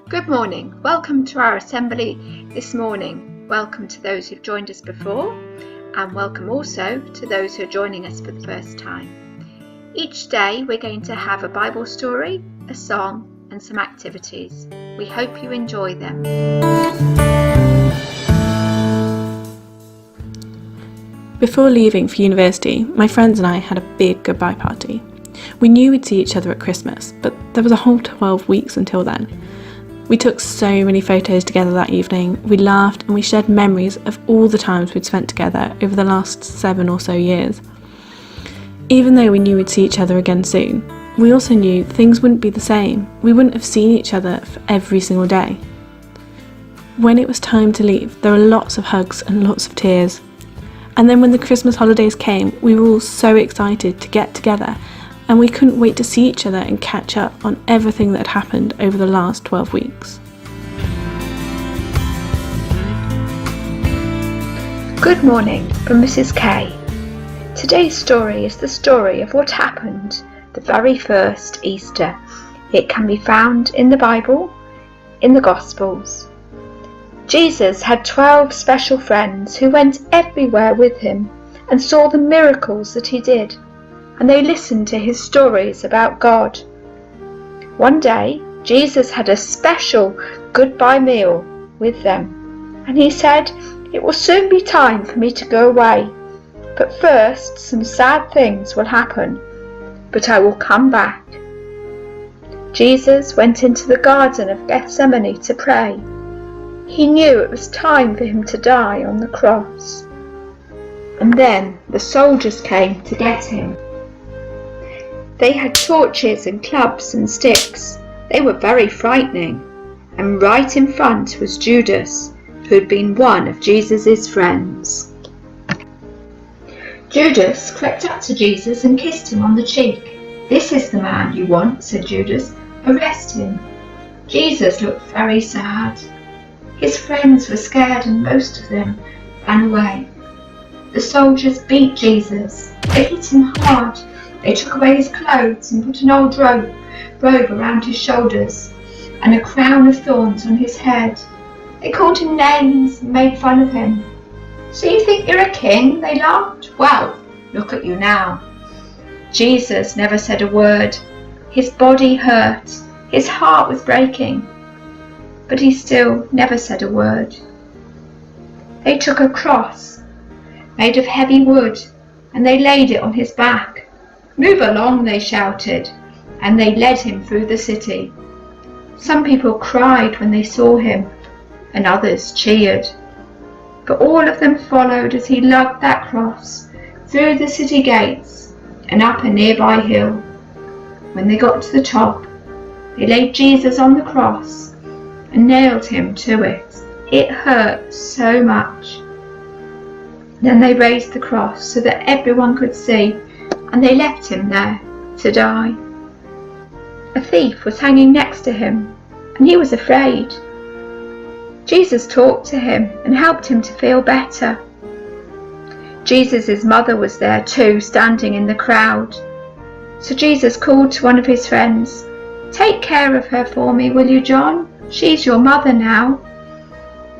Good morning. Welcome to our assembly this morning. Welcome to those who've joined us before, and welcome also to those who are joining us for the first time. Each day we're going to have a Bible story, a song and some activities. We hope you enjoy them. Before leaving for university, my friends and I had a big goodbye party. We knew we'd see each other at Christmas, but there was a whole 12 weeks until then. We took so many photos together that evening, we laughed and we shared memories of all the times we'd spent together over the last 7 or so years. Even though we knew we'd see each other again soon, we also knew things wouldn't be the same. We wouldn't have seen each other for every single day. When it was time to leave, there were lots of hugs and lots of tears. And then when the Christmas holidays came, we were all so excited to get together, and we couldn't wait to see each other and catch up on everything that had happened over the last 12 weeks. Good morning from Mrs. K. Today's story is the story of what happened the very first Easter. It can be found in the Bible, in the Gospels. Jesus had 12 special friends who went everywhere with him and saw the miracles that he did, and they listened to his stories about God. One day, Jesus had a special goodbye meal with them, and he said, "It will soon be time for me to go away, but first some sad things will happen, but I will come back." Jesus went into the Garden of Gethsemane to pray. He knew it was time for him to die on the cross. And then the soldiers came to get him. They had torches and clubs and sticks. They were very frightening. And right in front was Judas, who had been one of Jesus' friends. Judas crept up to Jesus and kissed him on the cheek. "This is the man you want," said Judas. "Arrest him." Jesus looked very sad. His friends were scared and most of them ran away. The soldiers beat Jesus. They hit him hard. They took away his clothes and put an old robe around his shoulders and a crown of thorns on his head. They called him names and made fun of him. "So you think you're a king?" they laughed. "Well, look at you now." Jesus never said a word. His body hurt. His heart was breaking. But he still never said a word. They took a cross made of heavy wood and they laid it on his back. "Move along," they shouted, and they led him through the city. Some people cried when they saw him, and others cheered. But all of them followed as he lugged that cross through the city gates and up a nearby hill. When they got to the top, they laid Jesus on the cross and nailed him to it. It hurt so much. Then they raised the cross so that everyone could see, and they left him there to die. A thief was hanging next to him, and he was afraid. Jesus talked to him and helped him to feel better. Jesus' mother was there too, standing in the crowd. So Jesus called to one of his friends, "Take care of her for me, will you, John? She's your mother now."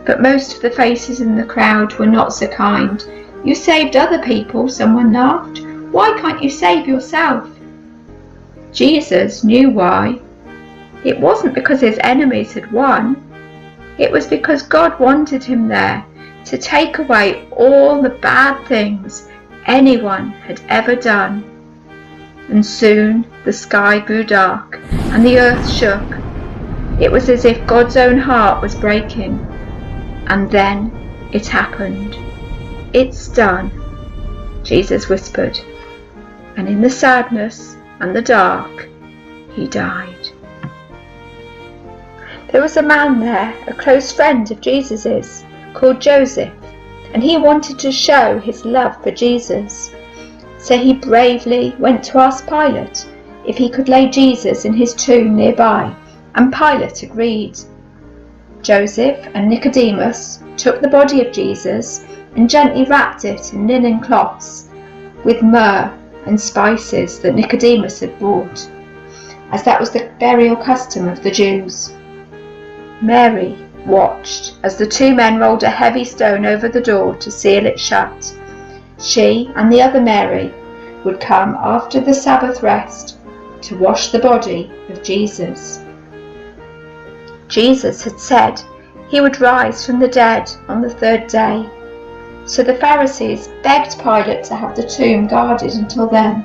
But most of the faces in the crowd were not so kind. "You saved other people," someone laughed. "Why can't you save yourself?" Jesus knew why. It wasn't because his enemies had won. It was because God wanted him there to take away all the bad things anyone had ever done. And soon the sky grew dark and the earth shook. It was as if God's own heart was breaking. And then it happened. "It's done," Jesus whispered. And in the sadness and the dark, he died. There was a man there, a close friend of Jesus's, called Joseph, and he wanted to show his love for Jesus. So he bravely went to ask Pilate if he could lay Jesus in his tomb nearby, and Pilate agreed. Joseph and Nicodemus took the body of Jesus and gently wrapped it in linen cloths with myrrh and spices that Nicodemus had bought, as that was the burial custom of the Jews. Mary watched as the two men rolled a heavy stone over the door to seal it shut. She and the other Mary would come after the Sabbath rest to wash the body of Jesus. Jesus had said he would rise from the dead on the third day, so the Pharisees begged Pilate to have the tomb guarded until then,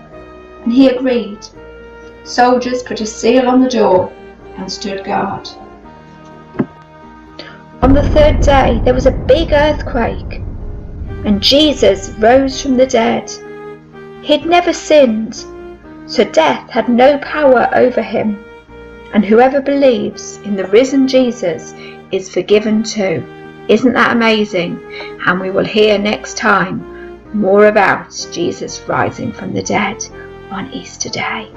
and he agreed. Soldiers put a seal on the door and stood guard. On the third day there was a big earthquake, and Jesus rose from the dead. He'd never sinned, so death had no power over him, and whoever believes in the risen Jesus is forgiven too. Isn't that amazing? And we will hear next time more about Jesus rising from the dead on Easter Day.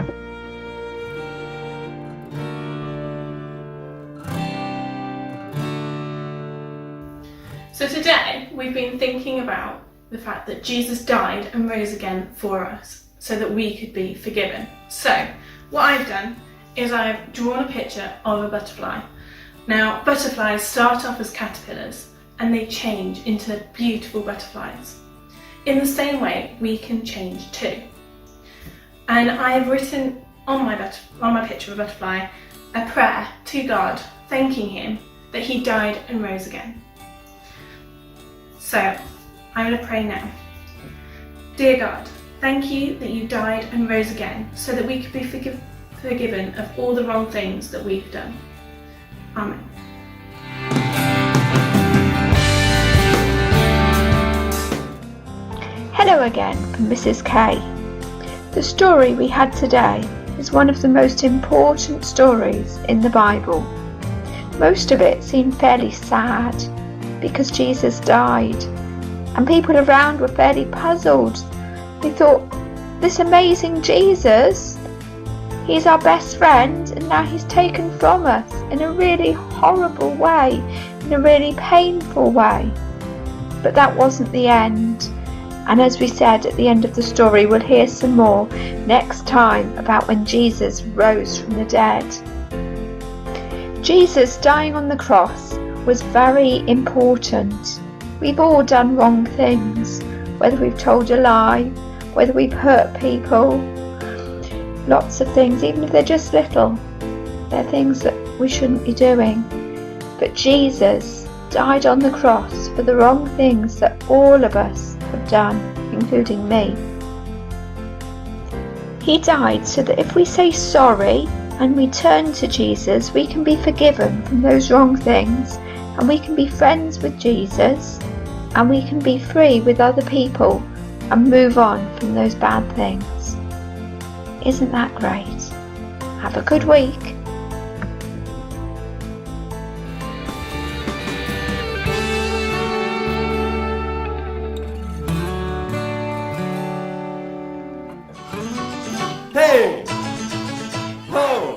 So today we've been thinking about the fact that Jesus died and rose again for us so that we could be forgiven. So what I've done is I've drawn a picture of a butterfly. Now butterflies start off as caterpillars and they change into beautiful butterflies. In the same way we can change too. And I have written on my picture of a butterfly a prayer to God, thanking him that he died and rose again. So, I'm going to pray now. Dear God, thank you that you died and rose again so that we could be forgiven of all the wrong things that we've done. Amen. Hello again from Mrs. K. The story we had today is one of the most important stories in the Bible. Most of it seemed fairly sad, because Jesus died, and people around were fairly puzzled. They thought, this amazing Jesus, he's our best friend, and now he's taken from us in a really horrible way, in a really painful way. But that wasn't the end, and as we said at the end of the story, we'll hear some more next time about when Jesus rose from the dead. Jesus dying on the cross was very important. We've all done wrong things, whether we've told a lie, whether we've hurt people, lots of things, even if they're just little. They're things that we shouldn't be doing. But Jesus died on the cross for the wrong things that all of us have done, including me. He died so that if we say sorry and we turn to Jesus, we can be forgiven from those wrong things, and we can be friends with Jesus, and we can be free with other people and move on from those bad things. Isn't that great? Have a good week. Hey! Ho!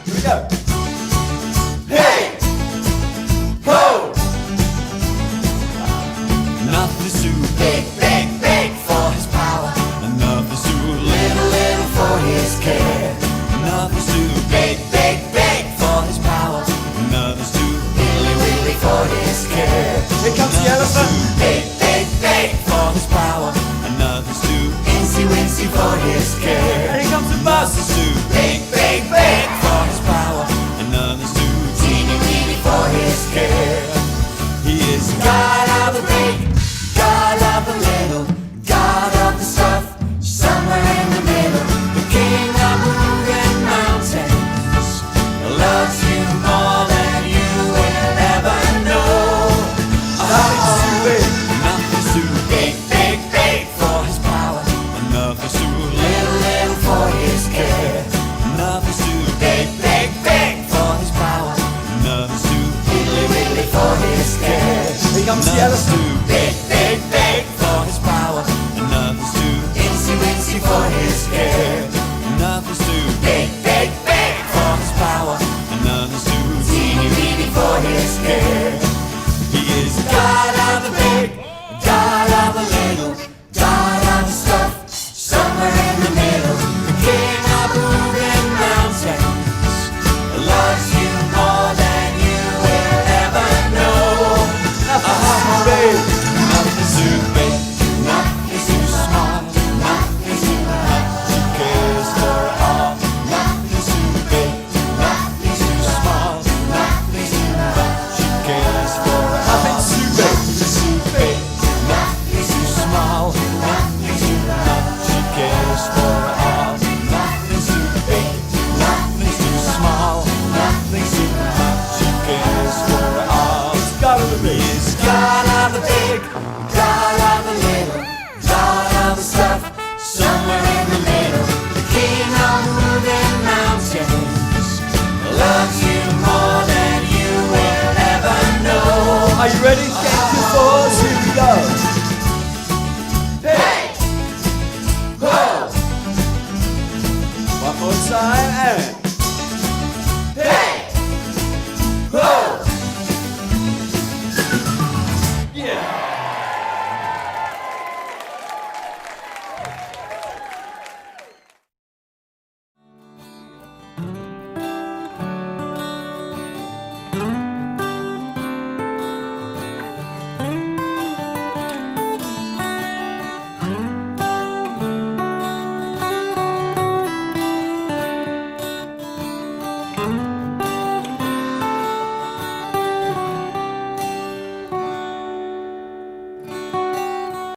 Here we go. Hey! Ho! Nothing's too big, big, big for his power. Nothing's too little, little for his care. Nothing's too big, big, big for his power. Nothing's too willy, willy for his care. Here comes the elephant. Big, big, big for his power. Nothing's too incy, wincy for his care. And here comes the bus. Nothing's too big, big, big for his power. Nothing's too teeny, weeny for his care. He is God of the big, God of the little, God of the stuff, somewhere in the middle. The king of moving mountains loves you more than you will ever know. Nothing's too big, nothing's too big, big, big for his power. Nothing's too little, little for his care. ready?